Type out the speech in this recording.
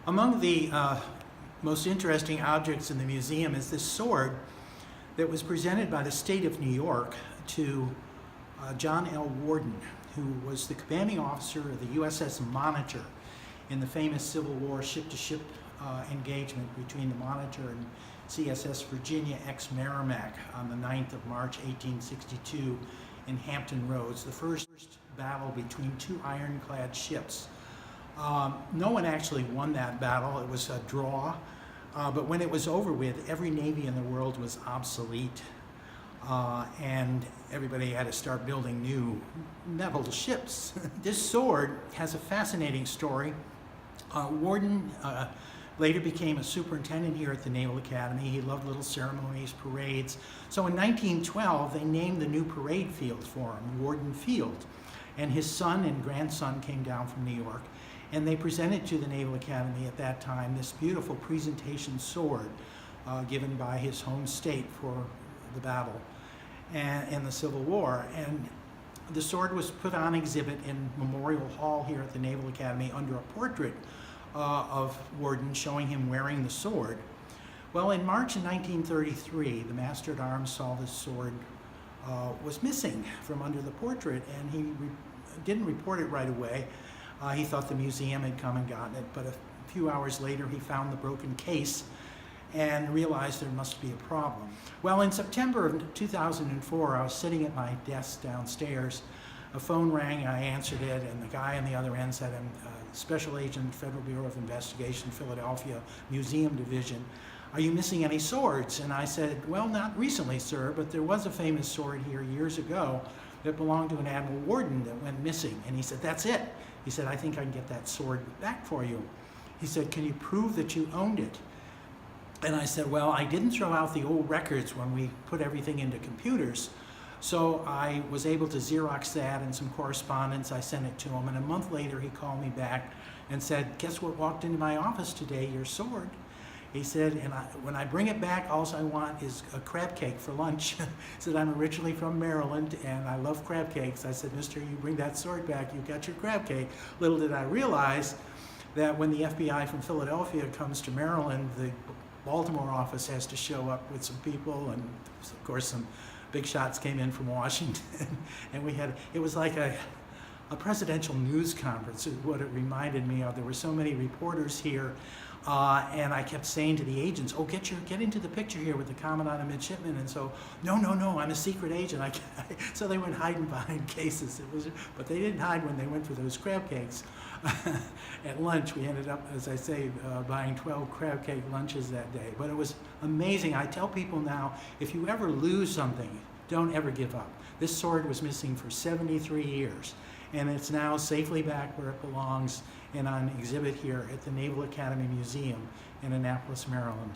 Among the most interesting objects in the museum is this sword that was presented by the state of New York to John L. Worden, who was the commanding officer of the USS Monitor in the famous Civil War ship-to-ship engagement between the Monitor and CSS Virginia ex-Merrimack on the 9th of March 1862 in Hampton Roads, the first battle between two ironclad ships. No one actually won that battle. It was a draw, but when it was over with, every navy in the world was obsolete, and everybody had to start building new naval ships. This sword has a fascinating story. Worden later became a superintendent here at the Naval Academy. He loved little ceremonies, parades. So in 1912, they named the new parade field for him, Worden Field. And his son and grandson came down from New York, and they presented to the Naval Academy at that time this beautiful presentation sword given by his home state for the battle and the Civil War. And the sword was put on exhibit in Memorial Hall here at the Naval Academy under a portrait of Worden showing him wearing the sword. Well, in March of 1933, the Master-at-Arms saw this sword was missing from under the portrait, and he didn't report it right away. He thought the museum had come and gotten it, but a few hours later he found the broken case and realized there must be a problem. Well, in September of 2004, I was sitting at my desk downstairs. A phone rang, I answered it, and the guy on the other end said, I'm Special Agent, Federal Bureau of Investigation, Philadelphia Museum Division. Are you missing any swords? And I said, well, not recently, sir, but there was a famous sword here years ago that belonged to an Admiral Worden that went missing. And he said, that's it. He said, I think I can get that sword back for you. He said, can you prove that you owned it? And I said, well, I didn't throw out the old records when we put everything into computers. So I was able to Xerox that and some correspondence. I sent it to him, and a month later he called me back and said, guess what walked into my office today? Your sword. He said, and when I bring it back, all I want is a crab cake for lunch. He said, I'm originally from Maryland and I love crab cakes. I said, mister, you bring that sword back, you got your crab cake. Little did I realize that when the FBI from Philadelphia comes to Maryland, the Baltimore office has to show up with some people, and of course some big shots came in from Washington. And it was like a presidential news conference is what it reminded me of. There were so many reporters here, and I kept saying to the agents, oh, get into the picture here with the commandant and midshipman. And so, no, I'm a secret agent. So they went hiding behind cases. But they didn't hide when they went for those crab cakes. At lunch, we ended up, as I say, buying 12 crab cake lunches that day. But it was amazing. I tell people now, if you ever lose something, don't ever give up. This sword was missing for 73 years. And it's now safely back where it belongs and on exhibit here at the Naval Academy Museum in Annapolis, Maryland.